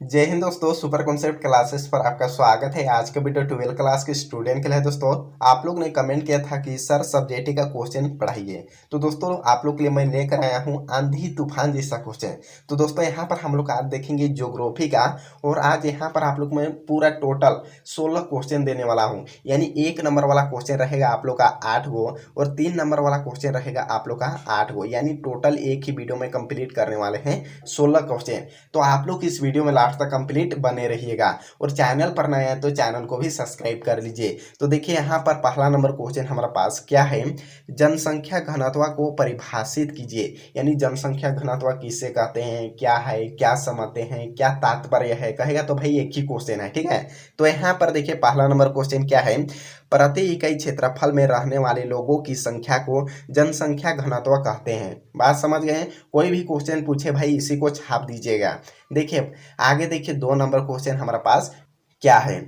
जय हिंद दोस्तों, super concept classes पर आपका स्वागत है। आज का वीडियो 12 क्लास के स्टूडेंट के लिए है। दोस्तों आप लोग ने कमेंट किया था कि सर सब्जेक्ट का क्वेश्चन पढ़ाइए, तो दोस्तों आप लोग के लिए मैं लेकर आया हूं आंधी तूफान जैसा क्वेश्चन। तो दोस्तों यहां पर हम लोग आज देखेंगे ज्योग्राफी का, और आज यहां पर आप लोग मैं पूरा टोटल 16 क्वेश्चन देने वाला हूँ। यानी 1 नंबर वाला क्वेश्चन रहेगा आप लोग का 8 गो, और 3 नंबर वाला क्वेश्चन रहेगा आप लोग का 8 गो। यानी टोटल एक ही वीडियो में कंप्लीट करने वाले हैं 16 क्वेश्चन। तो आप लोग इस वीडियो में लास्ट तक कंप्लीट बने रहिएगा, और चैनल पर नए हैं तो चैनल को भी सब्सक्राइब कर लीजिए। तो देखिए यहाँ पर पहला नंबर क्वेश्चन हमारे पास क्या है, जनसंख्या घनत्व को परिभाषित कीजिए। यानी जनसंख्या घनत्व किसे कहते हैं, क्या है, क्या समझते हैं, क्या तात्पर्य है, कहेगा तो भाई एक ही क्वेश्चन है। ठीक है, तो यहाँ पर देखिए पहला नंबर क्वेश्चन क्या है, प्रति इकाई क्षेत्रफल में रहने वाले लोगों की संख्या को जनसंख्या घनत्व कहते हैं। बात समझ गए? कोई भी क्वेश्चन पूछे भाई इसी को छाप दीजिएगा। देखिए आगे देखिए 2 नंबर क्वेश्चन हमारे पास क्या है,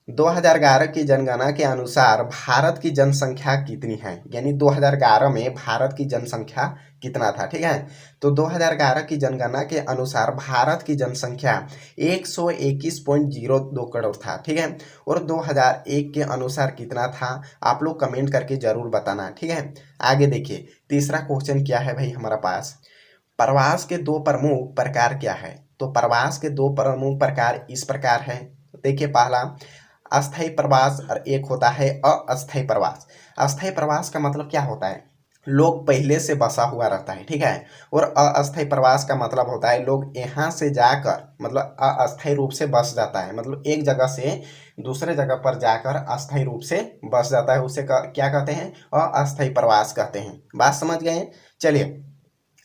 2011 की जनगणना के अनुसार भारत की जनसंख्या कितनी है। यानी 2011 में भारत की जनसंख्या कितना था। ठीक है, तो 2011 की जनगणना के अनुसार भारत की जनसंख्या 121.02 करोड़ था। ठीक है, और 2001 के अनुसार कितना था आप लोग कमेंट करके जरूर बताना। ठीक है, आगे देखिए तीसरा क्वेश्चन क्या है भाई हमारा पास, प्रवास के 2 प्रमुख प्रकार क्या है। तो प्रवास के 2 प्रमुख प्रकार इस प्रकार है। देखिए पहला अस्थायी प्रवास और एक होता है अस्थायी प्रवास। अस्थायी प्रवास का मतलब क्या होता है, लोग पहले से बसा हुआ रहता है। ठीक है, और अस्थायी प्रवास का मतलब होता है लोग यहाँ से जाकर मतलब अस्थायी रूप से बस जाता है, मतलब एक जगह से दूसरे जगह पर जाकर अस्थायी रूप से बस जाता है, उसे क्या कहते हैं, अस्थायी प्रवास कहते हैं। बात समझ गए? चलिए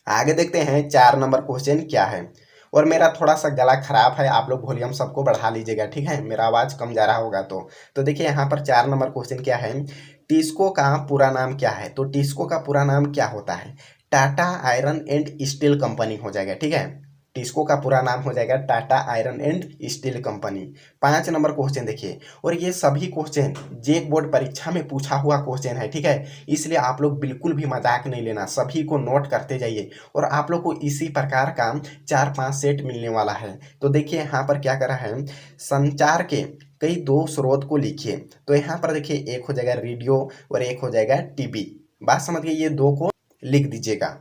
आगे देखते हैं 4 नंबर क्वेश्चन क्या है। और मेरा थोड़ा सा गला खराब है, आप लोग वॉल्यूम सबको बढ़ा लीजिएगा। ठीक है, मेरा आवाज़ कम जा रहा होगा तो देखिए यहाँ पर 4 नंबर क्वेश्चन क्या है, टिस्को का पूरा नाम क्या है। तो टिस्को का पूरा नाम क्या होता है, Tata iron and steel company हो जाएगा। ठीक है, टिस्को का पूरा नाम हो जाएगा Tata iron and steel company. 5 number question देखिए, और ये सभी क्वेश्चन जेक बोर्ड परीक्षा में पूछा हुआ क्वेश्चन है। ठीक है, इसलिए आप लोग बिल्कुल भी मजाक नहीं लेना, सभी को नोट करते जाइए, और आप लोग को इसी प्रकार का 4-5 सेट मिलने वाला है। तो देखिए यहाँ पर क्या कर रहा है, संचार के कई 2 स्रोत को लिखिए। तो यहाँ पर देखिए एक हो जाएगा रेडियो और एक हो जाएगा टीवी। बात समझ गए, ये 2 को लिख दीजिएगा।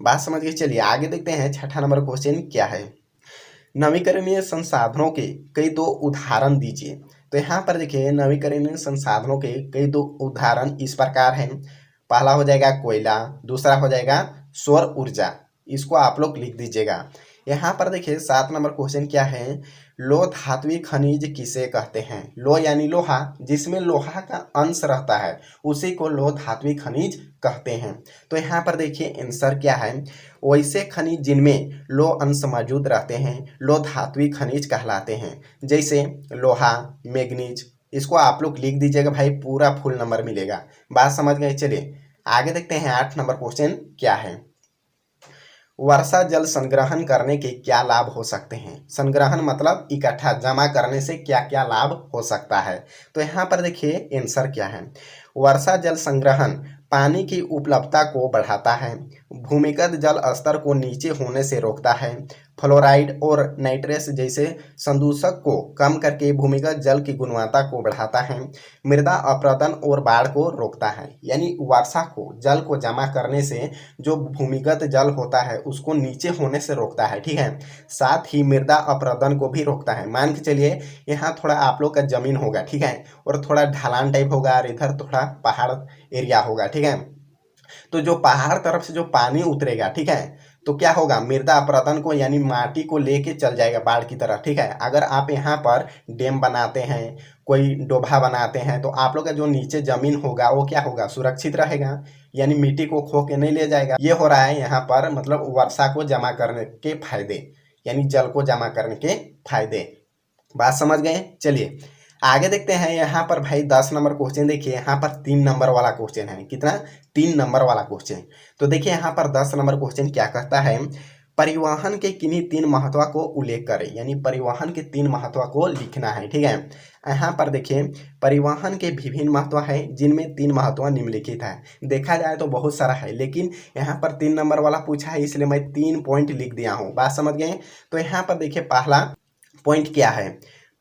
बात समझ गए? चलिए आगे देखते हैं 6ठा नंबर क्वेश्चन क्या है, नवीकरणीय संसाधनों के कई 2 उदाहरण दीजिए। तो यहाँ पर देखिए नवीकरणीय संसाधनों के कई 2 उदाहरण इस प्रकार हैं। पहला हो जाएगा कोयला, दूसरा हो जाएगा सौर ऊर्जा। इसको आप लोग लिख दीजिएगा। यहाँ पर देखिए 7 नंबर क्वेश्चन क्या है, लो धात्विक खनिज किसे कहते हैं। लो यानी लोहा, जिसमें लोहा का अंश रहता है उसी को लो धात्विक खनिज कहते हैं। तो यहाँ पर देखिए आंसर क्या है, वैसे खनिज जिनमें लो अंश मौजूद रहते हैं लो धात्विक खनिज कहलाते हैं, जैसे लोहा, मैग्नीज। इसको आप लोग लिख दीजिएगा भाई, पूरा फुल नंबर मिलेगा। बात समझ गए? चलिए आगे देखते हैं 8 नंबर क्वेश्चन क्या है, वर्षा जल संग्रहण करने के क्या लाभ हो सकते हैं। संग्रहण मतलब इकट्ठा जमा करने से क्या क्या लाभ हो सकता है। तो यहाँ पर देखिए आंसर क्या है, वर्षा जल संग्रहण पानी की उपलब्धता को बढ़ाता है, भूमिगत जल स्तर को नीचे होने से रोकता है, फ्लोराइड और नाइट्रेस जैसे संदूषक को कम करके भूमिगत जल की गुणवत्ता को बढ़ाता है, मृदा अपरदन और बाढ़ को रोकता है। यानी वर्षा को जल को जमा करने से जो भूमिगत जल होता है उसको नीचे होने से रोकता है। ठीक है, साथ ही मृदा अपरदन को भी रोकता है। मान के चलिए यहाँ थोड़ा आप लोग का जमीन होगा, ठीक है, और थोड़ा ढलान टाइप होगा और इधर थोड़ा पहाड़ एरिया होगा। ठीक है, तो जो पहाड़ तरफ से जो पानी उतरेगा, ठीक है, तो क्या होगा, मृदा अपरदन को यानी माटी को लेके चल जाएगा बाढ़ की तरफ। ठीक है, अगर आप यहाँ पर डैम बनाते हैं, कोई डोभा बनाते हैं, तो आप लोग का जो नीचे जमीन होगा वो क्या होगा, सुरक्षित रहेगा, यानी मिट्टी को खो के नहीं ले जाएगा। ये हो रहा है यहाँ पर मतलब वर्षा को जमा करने के फायदे, यानी जल को जमा करने के फायदे। बात समझ गए? चलिए आगे देखते हैं। यहाँ पर भाई 10 नंबर क्वेश्चन देखिए, यहाँ पर 3 नंबर वाला क्वेश्चन है। कितना? 3 नंबर वाला क्वेश्चन। तो देखिए यहाँ पर 10 नंबर क्वेश्चन क्या कहता है, परिवहन के किन्हीं 3 महत्व को उल्लेख करें, यानी परिवहन के 3 महत्व को लिखना है। ठीक है, यहाँ पर देखिए परिवहन के विभिन्न महत्व है जिनमें 3 महत्व निम्नलिखित है। देखा जाए तो बहुत सारा है, लेकिन यहाँ पर 3 नंबर वाला पूछा है इसलिए मैं 3 पॉइंट लिख दिया हूँ। बात समझ गए? तो यहाँ पर देखिए पहला पॉइंट क्या है,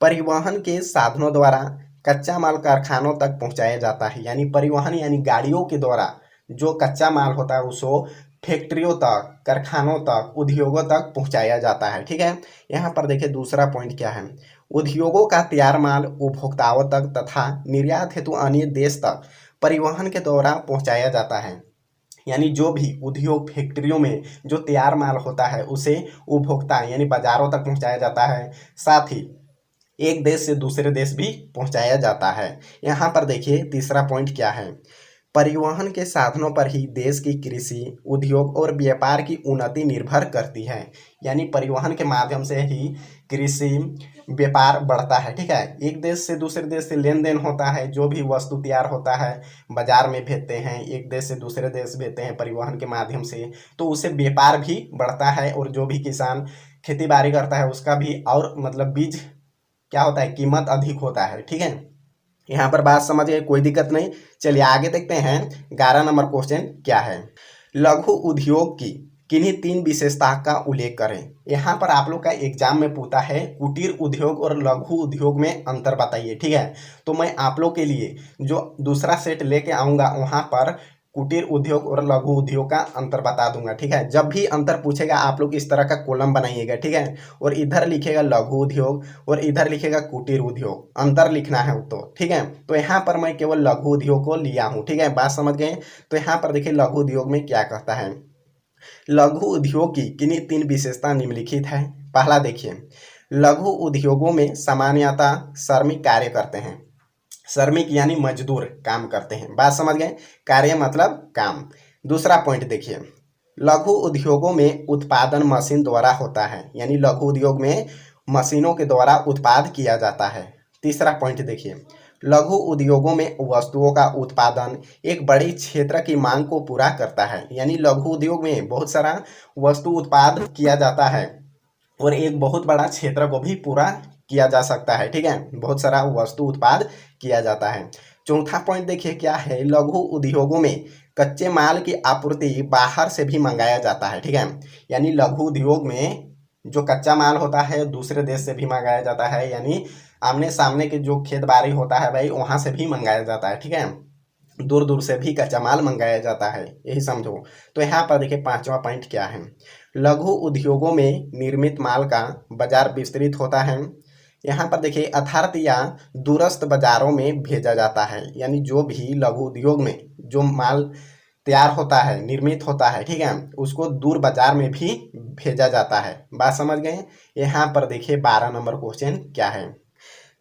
परिवहन के साधनों द्वारा कच्चा माल कारखानों तक पहुँचाया जाता है। यानी परिवहन यानी गाड़ियों के द्वारा जो कच्चा माल होता है उसको फैक्ट्रियों तक, कारखानों तक, उद्योगों तक पहुंचाया जाता है। ठीक है, यहाँ पर देखिए दूसरा पॉइंट क्या है, उद्योगों का तैयार माल उपभोक्ताओं तक तथा निर्यात हेतु अन्य देश तक परिवहन के द्वारा पहुंचाया जाता है। यानी जो भी उद्योग फैक्ट्रियों में जो तैयार माल होता है उसे उपभोक्ता यानी बाजारों तक पहुंचाया जाता है, साथ ही एक देश से दूसरे देश भी पहुंचाया जाता है। यहाँ पर देखिए तीसरा पॉइंट क्या है, परिवहन के साधनों पर ही देश की कृषि, उद्योग और व्यापार की उन्नति निर्भर करती है। यानी परिवहन के माध्यम से ही कृषि व्यापार बढ़ता है। ठीक है, एक देश से दूसरे देश से लेन देन होता है, जो भी वस्तु तैयार होता है बाजार में भेजते हैं, एक देश से दूसरे देश भेजते हैं परिवहन के माध्यम से, तो उससे व्यापार भी बढ़ता है और जो भी किसान खेती बाड़ी करता है उसका भी और मतलब बीज क्या होता है, कीमत अधिक होता है। ठीक है, यहाँ पर बात समझ गए, कोई दिक्कत नहीं। चलिए आगे देखते हैं 11 नंबर क्वेश्चन क्या है, लघु उद्योग की किन्हीं 3 विशेषता का उल्लेख करें। यहाँ पर आप लोग का एग्जाम में पूछा है कुटीर उद्योग और लघु उद्योग में अंतर बताइए। ठीक है, तो मैं आप लोग के लिए जो दूसरा सेट लेके आऊँगा वहाँ पर कुटीर उद्योग और लघु उद्योग का अंतर बता दूंगा। ठीक है, जब भी अंतर पूछेगा आप लोग इस तरह का कॉलम बनाइएगा। ठीक है, और इधर लिखेगा लघु उद्योग और इधर लिखेगा कुटीर उद्योग, अंतर लिखना है तो। ठीक है, तो यहाँ पर मैं केवल लघु उद्योग को लिया हूँ। ठीक है, बात समझ गए? तो यहाँ पर देखिए लघु उद्योग में क्या कहता है, लघु उद्योग की किन्हीं 3 विशेषता निम्नलिखित है। पहला देखिए, लघु उद्योगों में सामान्यतः श्रमिक कार्य करते हैं, श्रमिक यानी मजदूर काम करते हैं। बात समझ गए, कार्य मतलब काम। दूसरा पॉइंट देखिए, लघु उद्योगों में उत्पादन मशीन द्वारा होता है, यानी लघु उद्योग में मशीनों के द्वारा उत्पाद किया जाता है। तीसरा पॉइंट देखिए, लघु उद्योगों में वस्तुओं का उत्पादन एक बड़ी क्षेत्र की मांग को पूरा करता है। यानी लघु उद्योग में बहुत सारा वस्तु उत्पाद किया जाता है और एक बहुत बड़ा क्षेत्र को भी पूरा किया जा सकता है। ठीक है, बहुत सारा वस्तु उत्पाद किया जाता है। चौथा पॉइंट देखिए क्या है, लघु उद्योगों में कच्चे माल की आपूर्ति बाहर से भी मंगाया जाता है। ठीक है, यानी लघु उद्योग में जो कच्चा माल होता है दूसरे देश से भी मंगाया जाता है, यानी आमने सामने के जो खेत बाड़ी होता है भाई वहाँ से भी मंगाया जाता है। ठीक है, दूर दूर से भी कच्चा माल मंगाया जाता है, यही समझो। तो यहाँ पर देखिए 5वां पॉइंट क्या है, लघु उद्योगों में निर्मित माल का बाजार विस्तृत होता है। यहाँ पर देखिए अर्थात या दूरस्थ बाजारों में भेजा जाता है, यानी जो भी लघु उद्योग में जो माल तैयार होता है, निर्मित होता है, ठीक है, उसको दूर बाजार में भी भेजा जाता है। बात समझ गए? यहाँ पर देखिए 12 नंबर क्वेश्चन क्या है,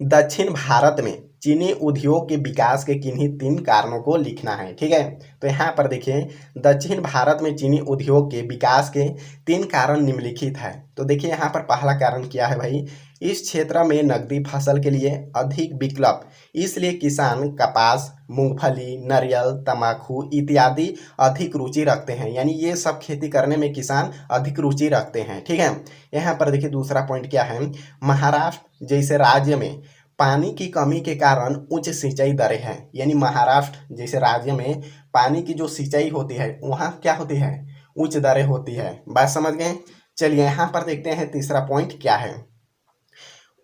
दक्षिण भारत में चीनी उद्योग के विकास के किन्हीं 3 कारणों को लिखना है। ठीक है, तो यहाँ पर देखिए दक्षिण भारत में चीनी उद्योग के विकास के 3 कारण निम्नलिखित है। तो देखिए यहाँ पर पहला कारण क्या है भाई, इस क्षेत्र में नकदी फसल के लिए अधिक विकल्प, इसलिए किसान कपास, मूंगफली, नारियल, तंबाकू इत्यादि अधिक रुचि रखते हैं। यानी ये सब खेती करने में किसान अधिक रुचि रखते हैं। ठीक है, यहाँ पर देखिए दूसरा पॉइंट क्या है, महाराष्ट्र जैसे राज्य में पानी की कमी के कारण उच्च सिंचाई दरें हैं। यानी महाराष्ट्र जैसे राज्य में पानी की जो सिंचाई होती है वहाँ क्या होती है, उच्च दरें होती है। बात समझ गए? चलिए यहाँ पर देखते हैं तीसरा पॉइंट क्या है,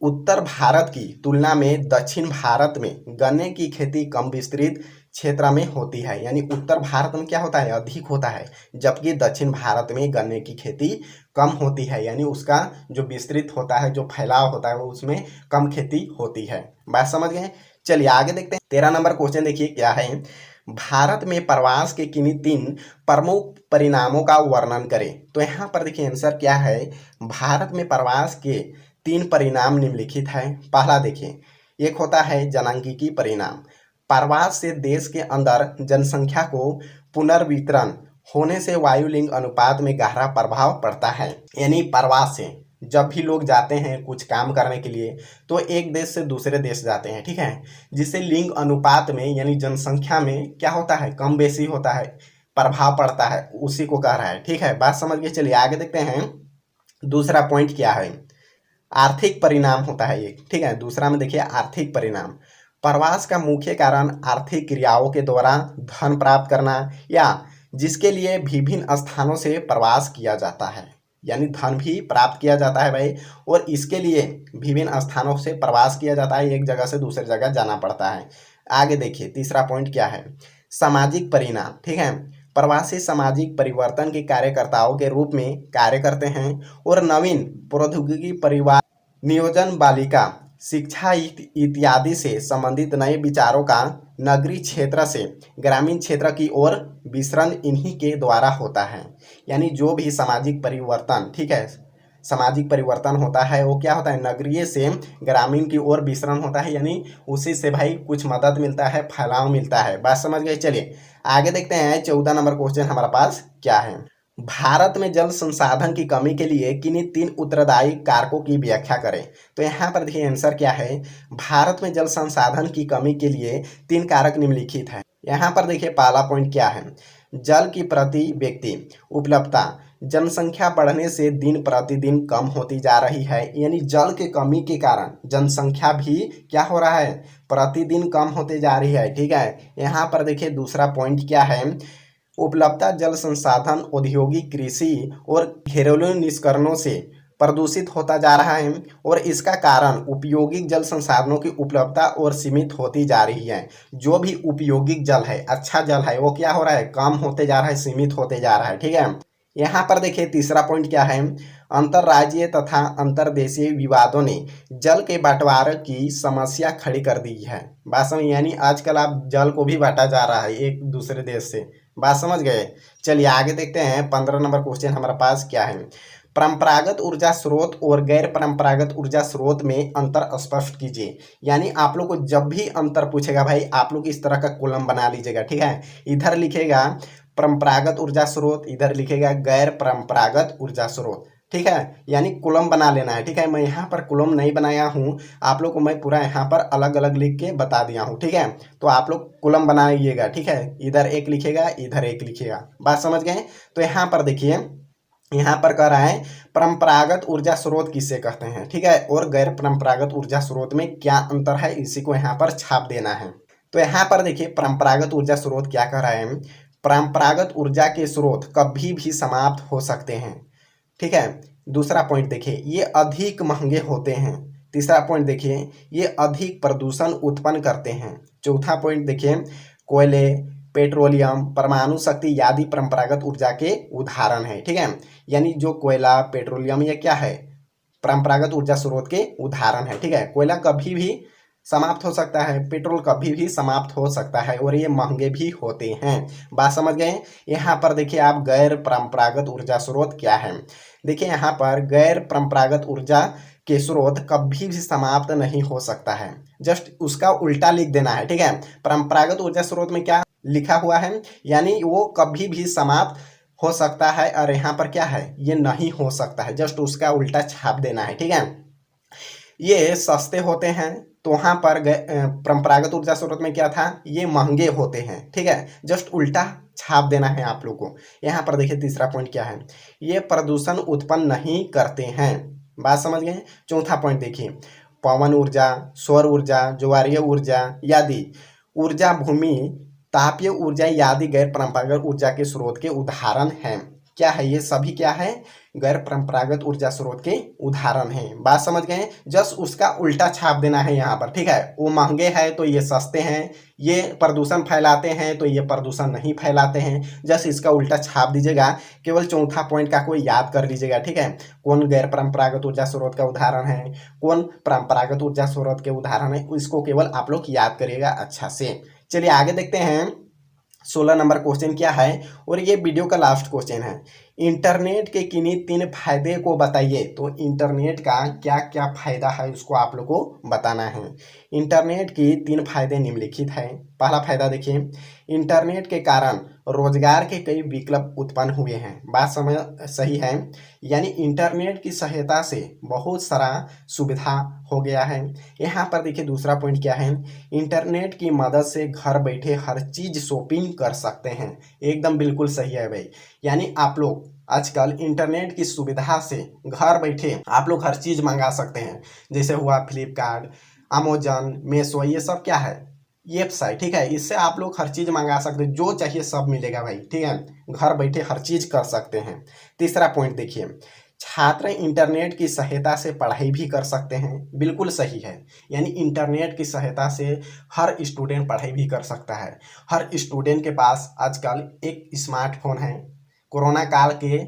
उत्तर भारत की तुलना में दक्षिण भारत में गन्ने की खेती कम विस्तृत क्षेत्र में होती है। यानी उत्तर भारत में क्या होता है, अधिक होता है, जबकि दक्षिण भारत में गन्ने की खेती कम होती है। यानी उसका जो विस्तृत होता है, जो फैलाव होता है वो उसमें कम खेती होती है। बात समझ गए? चलिए आगे देखते हैं 13 नंबर क्वेश्चन देखिए क्या है, भारत में प्रवास के किन्हीं 3 प्रमुख परिणामों का वर्णन करें। तो यहाँ पर देखिए आंसर क्या है, भारत में प्रवास के 3 परिणाम निम्नलिखित है। पहला देखिए, एक होता है जनांगीकी परिणाम, प्रवास से देश के अंदर जनसंख्या को पुनर्वितरण होने से वायुलिंग अनुपात में गहरा प्रभाव पड़ता है। यानी प्रवास से जब भी लोग जाते हैं कुछ काम करने के लिए तो एक देश से दूसरे देश जाते हैं, ठीक है, जिससे लिंग अनुपात में यानी जनसंख्या में क्या होता है, कम बेसी होता है, प्रभाव पड़ता है उसी को कह रहा है। ठीक है, बात समझ गए। चलिए आगे देखते हैं दूसरा पॉइंट क्या है। आर्थिक परिणाम होता है ये। ठीक है, दूसरा में देखिए आर्थिक परिणाम। प्रवास का मुख्य कारण आर्थिक क्रियाओं के द्वारा धन प्राप्त करना या जिसके लिए विभिन्न स्थानों से प्रवास किया जाता है, यानी धन भी प्राप्त किया जाता है भाई, और इसके लिए विभिन्न स्थानों से प्रवास किया जाता है, एक जगह से दूसरी जगह जाना पड़ता है। आगे देखिए तीसरा पॉइंट क्या है, सामाजिक परिणाम। ठीक है, प्रवासी सामाजिक परिवर्तन के कार्यकर्ताओं के रूप में कार्य करते हैं और नवीन प्रौद्योगिकी, परिवार नियोजन, बालिका शिक्षा इत्यादि से संबंधित नए विचारों का नगरीय क्षेत्र से ग्रामीण क्षेत्र की ओर विसरण इन्हीं के द्वारा होता है। यानी जो भी सामाजिक परिवर्तन, ठीक है, सामाजिक परिवर्तन होता है वो क्या होता है, नगरीय से ग्रामीण की ओर विसरण होता है, यानी उसी से भाई कुछ मदद मिलता है, फैलाव मिलता है। बात समझ गए। चलिए आगे देखते हैं 14 नंबर क्वेश्चन हमारे पास क्या है। भारत में जल संसाधन की कमी के लिए किन्हीं 3 उत्तरदायी कारकों की व्याख्या करें। तो यहाँ पर देखिए आंसर क्या है, भारत में जल संसाधन की कमी के लिए 3 कारक निम्नलिखित है। यहाँ पर देखिए पहला पॉइंट क्या है, जल की प्रति व्यक्ति उपलब्धता। जनसंख्या बढ़ने से दिन प्रतिदिन कम होती जा रही है, यानी जल के कमी के कारण जनसंख्या भी क्या हो रहा है, प्रतिदिन कम होते जा रही है। ठीक है, यहाँ पर देखिए दूसरा पॉइंट क्या है, उपलब्धता जल संसाधन औद्योगिक, कृषि और घरेलू निष्करणों से प्रदूषित होता जा रहा है और इसका कारण उपयोगिक जल संसाधनों की उपलब्धता और सीमित होती जा रही है। जो भी उपयोगिक जल है, अच्छा जल है, वो क्या हो रहा है, कम होते जा रहा है, सीमित होते जा रहा है। ठीक है, यहाँ पर देखिए तीसरा पॉइंट क्या है, अंतर्राज्यीय तथा अंतर्देशीय विवादों ने जल के बंटवारे की समस्या खड़ी कर दी है। बात समझ, यानी आजकल आप जल को भी बांटा जा रहा है एक दूसरे देश से। बात समझ गए। चलिए आगे देखते हैं 15 नंबर क्वेश्चन हमारे पास क्या है, परंपरागत ऊर्जा स्रोत और गैर परंपरागत ऊर्जा स्रोत में अंतर स्पष्ट कीजिए। यानी आप लोग को जब भी अंतर पूछेगा भाई, आप लोग इस तरह का कॉलम बना लीजिएगा। ठीक है, इधर लिखेगा परंपरागत ऊर्जा स्रोत, इधर लिखेगा गैर परंपरागत ऊर्जा स्रोत। ठीक है, यानी कॉलम बना लेना है। ठीक है, मैं यहाँ पर कॉलम नहीं बनाया हूँ, आप लोग को मैं पूरा यहाँ पर अलग अलग लिख के बता दिया हूँ। ठीक है, तो आप लोग कॉलम बनाइएगा। ठीक है, इधर एक लिखेगा, इधर एक लिखेगा। बात समझ गए। तो यहाँ पर देखिए, यहाँ पर कह रहा है परंपरागत ऊर्जा स्रोत किसे कहते हैं, ठीक है, और गैर परंपरागत ऊर्जा स्रोत में क्या अंतर है, इसी को यहाँ पर छाप देना है। तो यहाँ पर देखिए परंपरागत ऊर्जा स्रोत क्या कह रहा है, परंपरागत ऊर्जा के स्रोत कभी भी समाप्त हो सकते हैं। ठीक है, दूसरा पॉइंट देखिए, ये अधिक महंगे होते हैं। तीसरा पॉइंट देखिए, ये अधिक प्रदूषण उत्पन्न करते हैं। चौथा पॉइंट देखिए, कोयले, पेट्रोलियम, परमाणु शक्ति आदि परंपरागत ऊर्जा के उदाहरण है। ठीक है, यानी जो कोयला, पेट्रोलियम, ये क्या है, परंपरागत ऊर्जा स्रोत के उदाहरण है। ठीक है, कोयला कभी भी समाप्त हो सकता है, पेट्रोल कभी भी समाप्त हो सकता है और ये महंगे भी होते हैं। बात समझ गए। यहाँ पर देखिए आप गैर परंपरागत ऊर्जा स्रोत क्या है, देखिए यहाँ पर गैर परंपरागत ऊर्जा के स्रोत कभी भी समाप्त नहीं हो सकता है, जस्ट उसका उल्टा लिख देना है। ठीक है, परंपरागत ऊर्जा स्रोत में क्या लिखा हुआ है, यानी वो कभी भी समाप्त हो सकता है, और यहाँ पर क्या है, ये नहीं हो सकता है, जस्ट उसका उल्टा छाप देना है। ठीक है, ये सस्ते होते हैं, तो वहाँ पर परंपरागत ऊर्जा स्रोत में क्या था, ये महंगे होते हैं। ठीक है, जस्ट उल्टा छाप देना है आप लोग को। यहाँ पर देखिए तीसरा पॉइंट क्या है, ये प्रदूषण उत्पन्न नहीं करते हैं। बात समझ गए। चौथा पॉइंट देखिए, पवन ऊर्जा, सौर ऊर्जा, ज्वारीय ऊर्जा आदि ऊर्जा, भूमि तापीय ऊर्जा आदि गैर परंपरागत ऊर्जा के स्रोत के उदाहरण हैं। क्या है, ये सभी क्या है, गैर परंपरागत ऊर्जा स्रोत के उदाहरण हैं। बात समझ गए। जस्ट उसका उल्टा छाप देना है यहाँ पर। ठीक है, वो महंगे हैं तो ये सस्ते हैं, ये प्रदूषण फैलाते हैं तो ये प्रदूषण नहीं फैलाते हैं, जस्ट इसका उल्टा छाप दीजिएगा। केवल चौथा पॉइंट का कोई याद कर लीजिएगा। ठीक है, कौन गैर परंपरागत ऊर्जा स्रोत का उदाहरण है, कौन परंपरागत ऊर्जा स्रोत के उदाहरण है, इसको केवल आप लोग याद करिएगा अच्छा से। चलिए आगे देखते हैं 16 नंबर क्वेश्चन क्या है, और ये वीडियो का लास्ट क्वेश्चन है। इंटरनेट के किन्हीं 3 फायदे को बताइए। तो इंटरनेट का क्या क्या फायदा है उसको आप लोग को बताना है। इंटरनेट की 3 फायदे निम्नलिखित हैं। पहला फायदा देखिए, इंटरनेट के कारण रोजगार के कई विकल्प उत्पन्न हुए हैं। बात समझ सही है। यानी इंटरनेट की सहायता से बहुत सारा सुविधा हो गया है। यहाँ पर देखिए दूसरा पॉइंट क्या है, इंटरनेट की मदद से घर बैठे हर चीज शॉपिंग कर सकते हैं। एकदम बिल्कुल सही है भाई। यानी आप लोग आजकल इंटरनेट की सुविधा से घर बैठे आप लोग हर चीज मंगा सकते हैं। जैसे हुआ फ्लिपकार्ट, अमेजन, मीशो, ये सब क्या है, ये वेबसाइट, ठीक है। इससे आप लोग हर चीज मंगा सकते हैं, जो चाहिए सब मिलेगा भाई, ठीक है। घर बैठे हर चीज कर सकते हैं। तीसरा पॉइंट देखिए, छात्र इंटरनेट की सहायता से पढ़ाई भी कर सकते हैं। बिल्कुल सही है। यानी इंटरनेट की सहायता से हर स्टूडेंट पढ़ाई भी कर सकता है। हर स्टूडेंट के पास आजकल एक स्मार्टफोन है। कोरोना काल के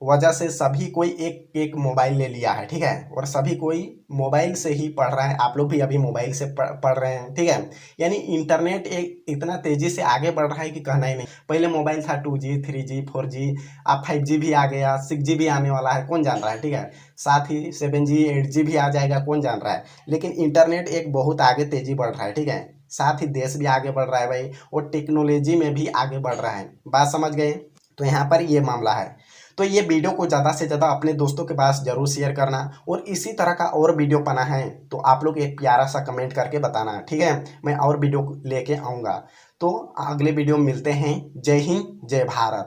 वजह से सभी कोई एक एक मोबाइल ले लिया है, ठीक है। और सभी कोई मोबाइल से ही पढ़ रहा है। आप लोग भी अभी मोबाइल से पढ़ रहे हैं, ठीक है। यानी इंटरनेट एक इतना तेजी से आगे बढ़ रहा है कि कहना ही नहीं। पहले मोबाइल था 2G 3G 4G, अब 5G भी आ गया, 6G भी आने वाला है, कौन जान रहा है, ठीक है। साथ ही 7G 8G भी आ जाएगा, कौन जान रहा है। लेकिन इंटरनेट एक बहुत आगे तेजी बढ़ रहा है, ठीक है। साथ ही देश भी आगे बढ़ रहा है भाई, और टेक्नोलॉजी में भी आगे बढ़ रहा है। बात समझ गए। तो यहाँ पर ये मामला है। तो ये वीडियो को ज़्यादा से ज़्यादा अपने दोस्तों के पास जरूर शेयर करना, और इसी तरह का और वीडियो बना है तो आप लोग एक प्यारा सा कमेंट करके बताना, ठीक है। मैं और वीडियो लेके आऊँगा। तो अगले वीडियो में मिलते हैं। जय हिंद, जय भारत।